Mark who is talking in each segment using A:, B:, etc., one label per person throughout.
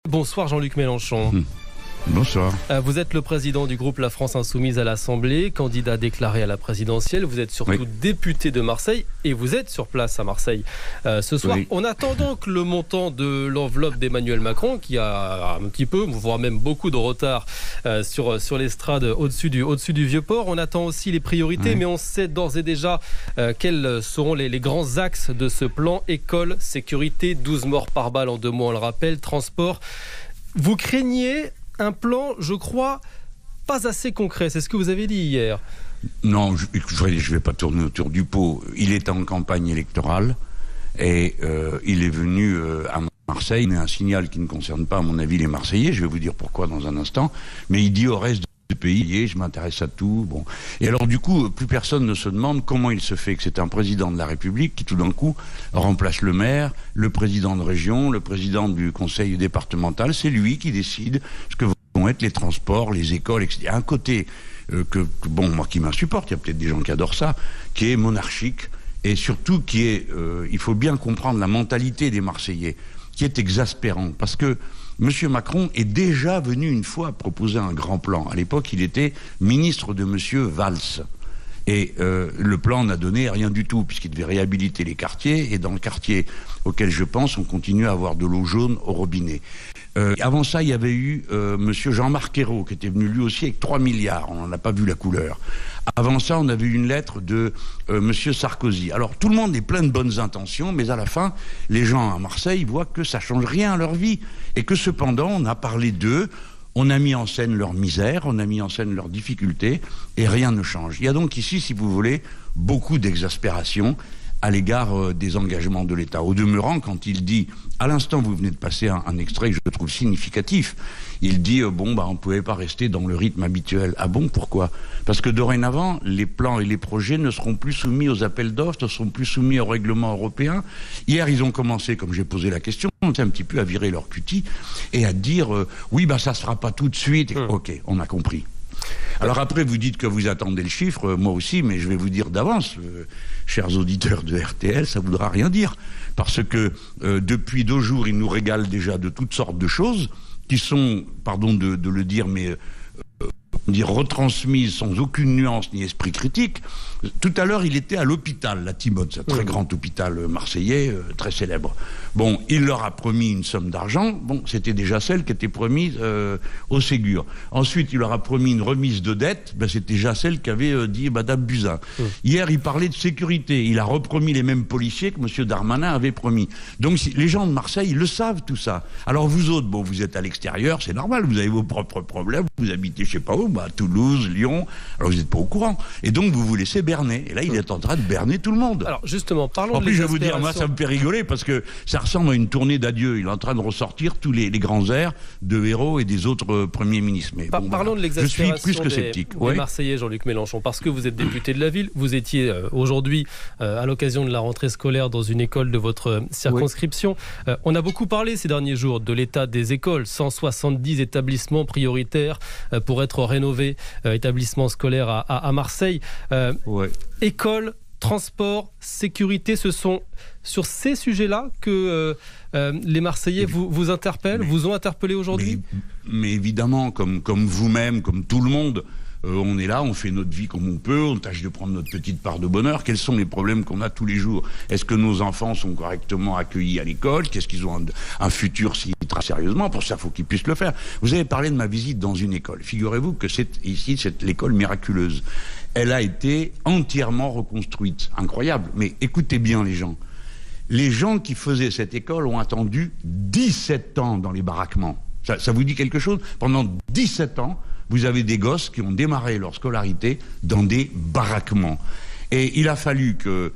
A: Bonsoir Jean-Luc Mélenchon.
B: Bonsoir.
A: Vous êtes le président du groupe La France Insoumise à l'Assemblée, candidat déclaré à la présidentielle. Vous êtes surtout député de Marseille et vous êtes sur place à Marseille ce soir.
B: Oui.
A: On attend donc le montant de l'enveloppe d'Emmanuel Macron qui a un petit peu, voire même beaucoup de retard sur l'estrade au-dessus du Vieux-Port. On attend aussi les priorités, mais on sait d'ores et déjà quels seront les grands axes de ce plan. École, sécurité, 12 morts par balle en 2 mois, on le rappelle, transport. Vous craignez un plan, je crois, pas assez concret. C'est ce que vous avez dit hier. Non,
B: je ne vais pas tourner autour du pot. Il est en campagne électorale et il est venu à Marseille. Mais un signal qui ne concerne pas, à mon avis, les Marseillais. Je vais vous dire pourquoi dans un instant. Mais il dit au reste du pays, je m'intéresse à tout. Bon. Et alors, du coup, plus personne ne se demande comment il se fait que c'est un président de la République qui, tout d'un coup, remplace le maire, le président de région, le président du conseil départemental. C'est lui qui décide ce que vont être les transports, les écoles, etc. Un côté moi qui m'insupporte, il y a peut-être des gens qui adorent ça, qui est monarchique et surtout qui est, il faut bien comprendre la mentalité des Marseillais, qui est exaspérant. Parce que M. Macron est déjà venu une fois proposer un grand plan. À l'époque, il était ministre de M. Valls. Et le plan n'a donné rien du tout, puisqu'il devait réhabiliter les quartiers. Et dans le quartier auquel je pense, on continue à avoir de l'eau jaune au robinet. Avant ça, il y avait eu M. Jean-Marc Ayrault, qui était venu lui aussi avec 3 milliards. On n'en a pas vu la couleur. Avant ça, on avait eu une lettre de M. Sarkozy. Alors, tout le monde est plein de bonnes intentions, mais à la fin, les gens à Marseille voient que ça ne change rien à leur vie. Et que cependant, on a parlé d'eux. On a mis en scène leur misère, on a mis en scène leurs difficultés, et rien ne change. Il y a donc ici, si vous voulez, beaucoup d'exaspération à l'égard des engagements de l'État. Au demeurant, quand il dit, à l'instant, vous venez de passer un extrait que je trouve significatif, il dit, on ne pouvait pas rester dans le rythme habituel. Ah bon, pourquoi ? Parce que dorénavant, les plans et les projets ne seront plus soumis aux appels d'offres, ne seront plus soumis au règlement européen. Hier, ils ont commencé, comme j'ai posé la question, un petit peu à virer leur cutie et à dire, ça ne se fera pas tout de suite. Ok, on a compris. Alors après, vous dites que vous attendez le chiffre, moi aussi, mais je vais vous dire d'avance, chers auditeurs de RTL, ça ne voudra rien dire. Parce que depuis 2 jours, ils nous régalent déjà de toutes sortes de choses qui sont, pardon de le dire, mais retransmises sans aucune nuance ni esprit critique. Tout à l'heure, il était à l'hôpital, la Timone, ce très grand hôpital marseillais, très célèbre. Bon, il leur a promis une somme d'argent. Bon, c'était déjà celle qui était promise au Ségur. Ensuite, il leur a promis une remise de dette. C'était déjà celle qu'avait dit Madame Buzyn. Hier, il parlait de sécurité. Il a repromis les mêmes policiers que M. Darmanin avait promis. Donc, les gens de Marseille, ils le savent, tout ça. Alors, vous autres, vous êtes à l'extérieur, c'est normal, vous avez vos propres problèmes. Vous habitez, je ne sais pas où, à Toulouse, Lyon. Alors, vous n'êtes pas au courant. Et donc, vous vous laissez berner. Et là, il est en train de berner tout le monde.
A: Alors, justement, parlons
B: en
A: de
B: plus, je vais vous dire, moi, ça me fait rigoler parce que ça ressemble à une tournée d'adieu. Il est en train de ressortir tous les grands airs de Hérault et des autres premiers ministres. Mais
A: parlons de l'exaspération
B: je suis plus que sceptique.
A: Des Marseillais, Jean-Luc Mélenchon, parce que vous êtes député de la ville. Vous étiez aujourd'hui, à l'occasion de la rentrée scolaire, dans une école de votre circonscription. On a beaucoup parlé ces derniers jours de l'état des écoles. 170 établissements prioritaires pour être rénovés, établissements scolaires à Marseille. École, transport, sécurité, ce sont sur ces sujets-là que les Marseillais vous interpellent, vous ont interpellé aujourd'hui ?
B: Mais évidemment, comme vous-même, comme tout le monde, on est là, on fait notre vie comme on peut, on tâche de prendre notre petite part de bonheur. Quels sont les problèmes qu'on a tous les jours ? Est-ce que nos enfants sont correctement accueillis à l'école ? Qu'est-ce qu'ils ont un futur s'ils travaillent sérieusement ? Pour ça, il faut qu'ils puissent le faire. Vous avez parlé de ma visite dans une école. Figurez-vous que c'est l'école miraculeuse. Elle a été entièrement reconstruite. Incroyable. Mais écoutez bien les gens. Les gens qui faisaient cette école ont attendu 17 ans dans les baraquements. Ça vous dit quelque chose ? Pendant 17 ans, vous avez des gosses qui ont démarré leur scolarité dans des baraquements. Et il a fallu que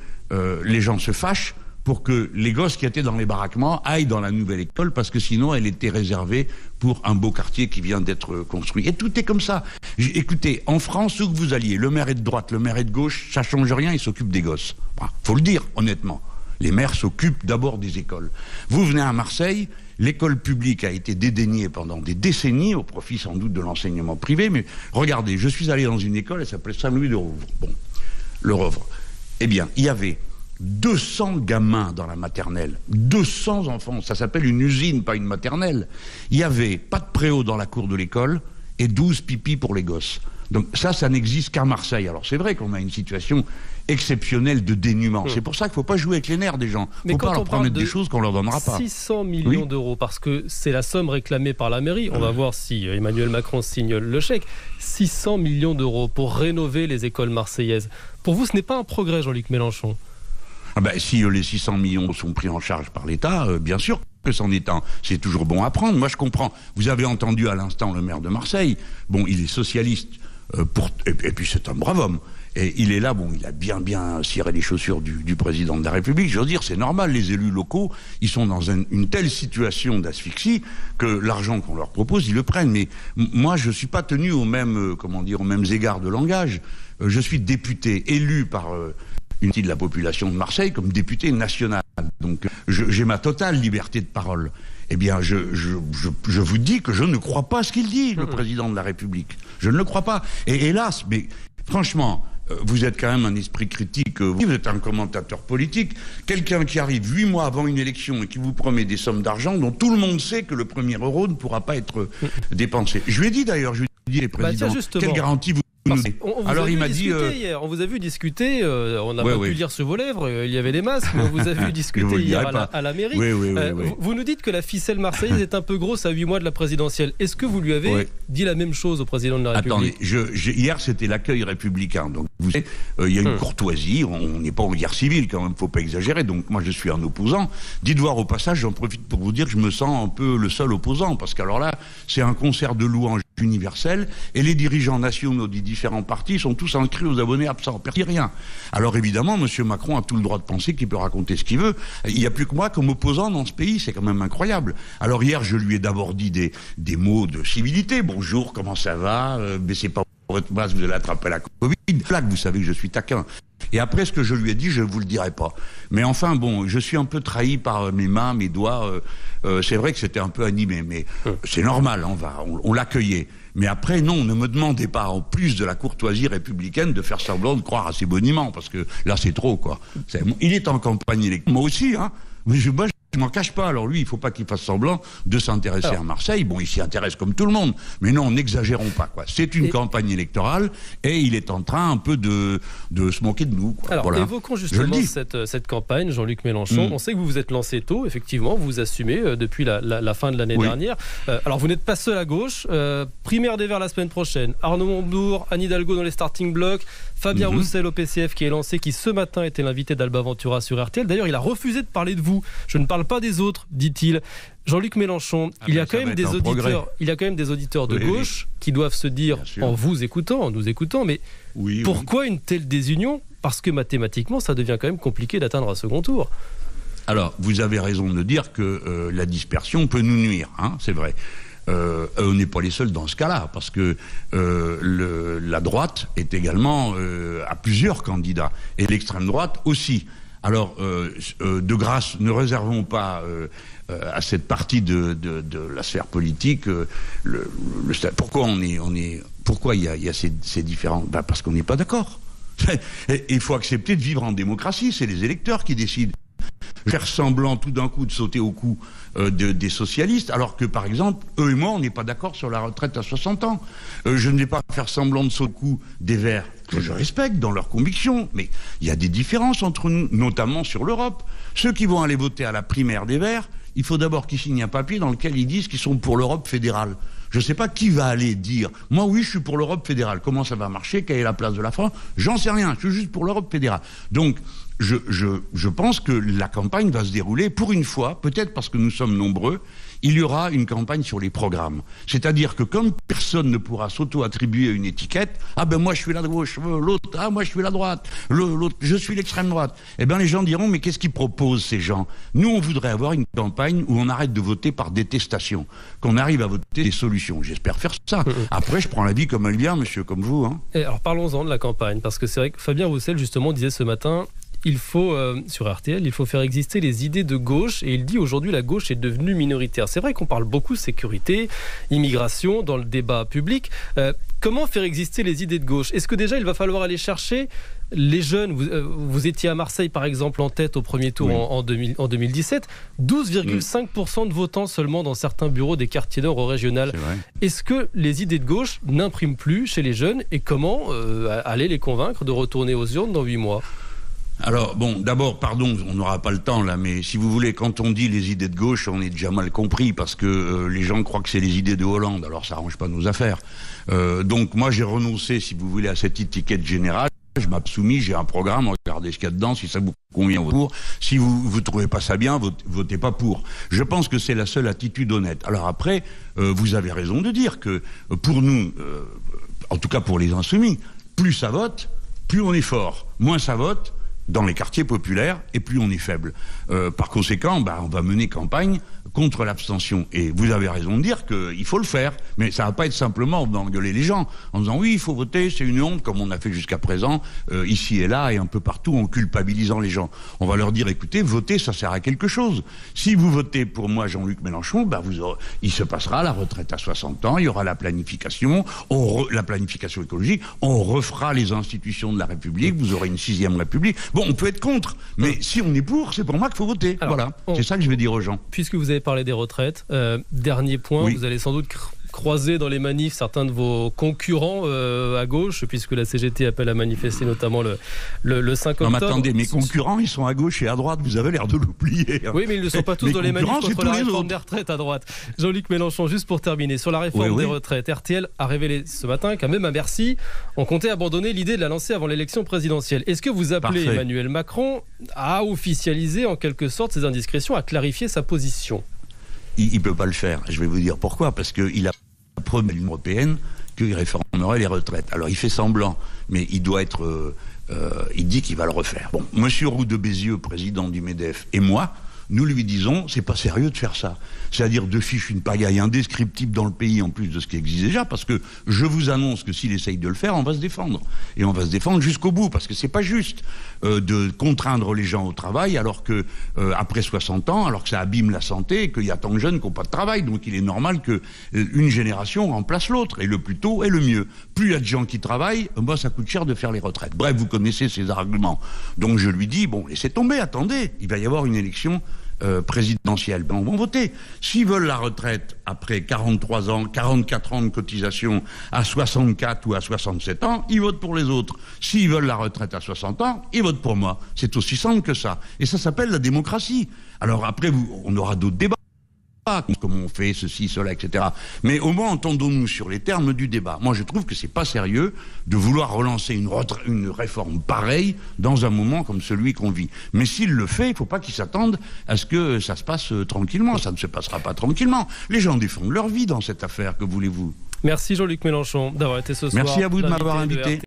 B: les gens se fâchent pour que les gosses qui étaient dans les baraquements aillent dans la nouvelle école, parce que sinon elle était réservée pour un beau quartier qui vient d'être construit. Et tout est comme ça. Écoutez, en France, où que vous alliez, le maire est de droite, le maire est de gauche, ça change rien, il s'occupe des gosses. Faut le dire, honnêtement. Les maires s'occupent d'abord des écoles. Vous venez à Marseille, l'école publique a été dédaignée pendant des décennies, au profit sans doute de l'enseignement privé, mais regardez, je suis allé dans une école, elle s'appelait Saint-Louis de Rouvre. Bon, le Rouvre. Eh bien, il y avait 200 gamins dans la maternelle, 200 enfants, ça s'appelle une usine, pas une maternelle. Il n'y avait pas de préau dans la cour de l'école et 12 pipis pour les gosses. Donc ça n'existe qu'à Marseille. Alors c'est vrai qu'on a une situation exceptionnelle de dénuement. C'est pour ça qu'il ne faut pas jouer avec les nerfs des gens. Il ne faut pas leur promettre des choses qu'on ne leur donnera pas.
A: 600 millions d'euros, parce que c'est la somme réclamée par la mairie. On va voir si Emmanuel Macron signe le chèque. 600 millions d'euros pour rénover les écoles marseillaises. Pour vous, ce n'est pas un progrès, Jean-Luc Mélenchon?
B: Si les 600 millions sont pris en charge par l'État, bien sûr que c'en est un. C'est toujours bon à prendre. Moi, je comprends. Vous avez entendu à l'instant le maire de Marseille. Bon, il est socialiste, et puis c'est un brave homme. Et il est là, il a bien ciré les chaussures du président de la République. Je veux dire, c'est normal, les élus locaux, ils sont dans une telle situation d'asphyxie que l'argent qu'on leur propose, ils le prennent. Mais moi, je ne suis pas tenu aux mêmes égards de langage. Je suis député, élu par une partie de la population de Marseille comme député national. Donc, j'ai ma totale liberté de parole. Eh bien, je vous dis que je ne crois pas ce qu'il dit, le président de la République. Je ne le crois pas. Et hélas, mais franchement, vous êtes quand même un esprit critique, vous êtes un commentateur politique, quelqu'un qui arrive 8 mois avant une élection et qui vous promet des sommes d'argent dont tout le monde sait que le premier euro ne pourra pas être dépensé. Je lui ai dit d'ailleurs, les présidents, quelle garantie vous...
A: Alors il m'a dit hier, on vous a vu discuter, on n'a pas pu lire sur vos lèvres, il y avait des masques, mais on vous a vu discuter hier à la mairie. Vous nous dites que la ficelle marseillaise est un peu grosse à 8 mois de la présidentielle. Est-ce que vous lui avez dit la même chose au président de la République?
B: Attendez, hier c'était l'accueil républicain, donc vous savez, il y a une courtoisie, on n'est pas en guerre civile quand même, il ne faut pas exagérer, donc moi je suis un opposant. Dites voir au passage, j'en profite pour vous dire que je me sens un peu le seul opposant, parce qu'alors là, c'est un concert de louanges universel, et les dirigeants nationaux des différents partis sont tous inscrits aux abonnés absents. Personne rien. Alors évidemment, M. Macron a tout le droit de penser qu'il peut raconter ce qu'il veut. Il n'y a plus que moi comme opposant dans ce pays, c'est quand même incroyable. Alors hier, je lui ai d'abord dit des mots de civilité. Bonjour, comment ça va? Baissez pas votre masque, vous allez attraper la Covid. Flac, vous savez que je suis taquin. Et après, ce que je lui ai dit, je ne vous le dirai pas. Mais enfin, je suis un peu trahi par mes mains, mes doigts. C'est vrai que c'était un peu animé, mais c'est normal, on l'accueillait. Mais après, non, ne me demandez pas, en plus de la courtoisie républicaine, de faire semblant de croire à ses boniments, parce que là, c'est trop, quoi. Il est en campagne électorale. Moi aussi, hein. Mais je m'en cache pas. Alors lui, il ne faut pas qu'il fasse semblant de s'intéresser à Marseille. Bon, il s'y intéresse comme tout le monde. Mais non, n'exagérons pas, quoi. C'est une campagne électorale et il est en train un peu de se moquer de nous, quoi.
A: Alors, évoquons justement cette campagne, Jean-Luc Mélenchon. On sait que vous vous êtes lancé tôt, effectivement. Vous assumez depuis la fin de l'année dernière. Alors, vous n'êtes pas seul à gauche. Primaire des Verts la semaine prochaine. Arnaud Montebourg, Anne Hidalgo dans les starting blocks. Fabien Roussel au PCF qui est lancé, qui ce matin était l'invité d'Alba Ventura sur RTL. D'ailleurs, il a refusé de parler de vous. Je ne parle pas des autres, dit-il. Jean-Luc Mélenchon, il y a quand même des auditeurs de gauche qui doivent se dire, en nous écoutant, mais pourquoi une telle désunion? Parce que mathématiquement, ça devient quand même compliqué d'atteindre un second tour.
B: Alors, vous avez raison de dire que la dispersion peut nous nuire, hein, c'est vrai. On n'est pas les seuls dans ce cas-là, parce que la droite est également à plusieurs candidats, et l'extrême droite aussi. Alors, de grâce, ne réservons pas à cette partie de la sphère politique pourquoi il y a ces différents... Parce qu'on n'est pas d'accord. Il faut accepter de vivre en démocratie, c'est les électeurs qui décident. Faire semblant tout d'un coup de sauter au cou des socialistes, alors que par exemple, eux et moi, on n'est pas d'accord sur la retraite à 60 ans. Je ne vais pas faire semblant de sauter au cou des Verts, que je respecte dans leurs convictions, mais il y a des différences entre nous, notamment sur l'Europe. Ceux qui vont aller voter à la primaire des Verts, il faut d'abord qu'ils signent un papier dans lequel ils disent qu'ils sont pour l'Europe fédérale. Je ne sais pas qui va aller dire « Moi, oui, je suis pour l'Europe fédérale. » Comment ça va marcher? Quelle est la place de la France? J'en sais rien. Je suis juste pour l'Europe fédérale. Donc, je pense que la campagne va se dérouler, pour une fois, peut-être parce que nous sommes nombreux, il y aura une campagne sur les programmes. C'est-à-dire que comme personne ne pourra s'auto-attribuer une étiquette, ah ben moi je suis la gauche, l'autre, ah moi je suis la droite, l'autre, je suis l'extrême droite. Eh bien les gens diront, mais qu'est-ce qu'ils proposent ces gens? Nous on voudrait avoir une campagne où on arrête de voter par détestation, qu'on arrive à voter des solutions. J'espère faire ça. Après je prends la vie comme elle vient, monsieur, comme vous. Hein.
A: Et alors parlons-en de la campagne, parce que c'est vrai que Fabien Roussel justement disait ce matin, il faut, sur RTL, il faut faire exister les idées de gauche. Et il dit aujourd'hui la gauche est devenue minoritaire. C'est vrai qu'on parle beaucoup sécurité, immigration dans le débat public. Comment faire exister les idées de gauche? Est-ce que déjà il va falloir aller chercher les jeunes? Vous étiez à Marseille par exemple en tête au premier tour en 2017. 12,5% de votants seulement dans certains bureaux des quartiers nord au régional. Est-ce que les idées de gauche n'impriment plus chez les jeunes et comment aller les convaincre de retourner aux urnes dans 8 mois?
B: Alors, bon, d'abord, pardon, on n'aura pas le temps là, mais si vous voulez, quand on dit les idées de gauche, on est déjà mal compris parce que les gens croient que c'est les idées de Hollande, alors ça arrange pas nos affaires. Donc moi, j'ai renoncé, si vous voulez, à cette étiquette générale. Je m'ai soumis, j'ai un programme, regardez ce qu'il y a dedans, si ça vous convient, pour. Si vous trouvez pas ça bien, votez pas pour. Je pense que c'est la seule attitude honnête. Alors après, vous avez raison de dire que pour nous, en tout cas pour les insoumis, plus ça vote, plus on est fort. Moins ça vote dans les quartiers populaires et plus on est faible. Par conséquent, on va mener campagne contre l'abstention. Et vous avez raison de dire qu'il faut le faire, mais ça va pas être simplement d'engueuler les gens en disant oui, il faut voter, c'est une honte, comme on a fait jusqu'à présent, ici et là et un peu partout, en culpabilisant les gens. On va leur dire, écoutez, voter, ça sert à quelque chose. Si vous votez pour moi, Jean-Luc Mélenchon, il se passera la retraite à 60 ans, il y aura la planification, la planification écologique, on refera les institutions de la République, vous aurez une 6e République. Bon, on peut être contre, mais si on est pour, c'est pour moi qu'il faut voter. Alors, voilà, c'est ça que je vais dire aux gens.
A: Puisque vous avez parlé des retraites, dernier point, vous allez sans doute croiser dans les manifs certains de vos concurrents à gauche, puisque la CGT appelle à manifester notamment le 5 octobre.
B: Non mais attendez, mes concurrents, ils sont à gauche et à droite, vous avez l'air de l'oublier.
A: Oui, mais ils ne sont pas tous dans les manifs contre la réforme des retraites à droite. Jean-Luc Mélenchon, juste pour terminer, sur la réforme des retraites, RTL a révélé ce matin qu'à même à Bercy, on comptait abandonner l'idée de la lancer avant l'élection présidentielle. Est-ce que vous appelez Emmanuel Macron à officialiser en quelque sorte ses indiscrétions, à clarifier sa position?
B: Il ne peut pas le faire. Je vais vous dire pourquoi. Parce qu'il a promis à l'Union européenne qu'il réformerait les retraites. Alors il fait semblant, mais il doit être... il dit qu'il va le refaire. Bon, monsieur Roux de Bézieux, président du MEDEF, et moi, nous lui disons, c'est pas sérieux de faire ça. C'est-à-dire de ficher une pagaille indescriptible dans le pays, en plus de ce qui existe déjà, parce que je vous annonce que s'il essaye de le faire, on va se défendre. Et on va se défendre jusqu'au bout, parce que c'est pas juste de contraindre les gens au travail, alors que, après 60 ans, alors que ça abîme la santé, et qu'il y a tant de jeunes qui n'ont pas de travail. Donc il est normal qu'une génération remplace l'autre, et le plus tôt est le mieux. Plus il y a de gens qui travaillent, ça coûte cher de faire les retraites. Bref, vous connaissez ces arguments. Donc je lui dis, bon, laissez tomber, attendez, il va y avoir une élection présidentielle, on va voter. S'ils veulent la retraite après 43 ans, 44 ans de cotisation à 64 ou à 67 ans, ils votent pour les autres. S'ils veulent la retraite à 60 ans, ils votent pour moi. C'est aussi simple que ça. Et ça s'appelle la démocratie. Alors après, on aura d'autres débats. Comment on fait ceci, cela, etc. Mais au moins entendons-nous sur les termes du débat. Moi je trouve que c'est pas sérieux de vouloir relancer une réforme pareille dans un moment comme celui qu'on vit. Mais s'il le fait, il faut pas qu'il s'attende à ce que ça se passe tranquillement. Ça ne se passera pas tranquillement. Les gens défendent leur vie dans cette affaire, que voulez-vous?
A: Merci Jean-Luc Mélenchon d'avoir été ce soir.
B: Merci à vous de m'avoir invité.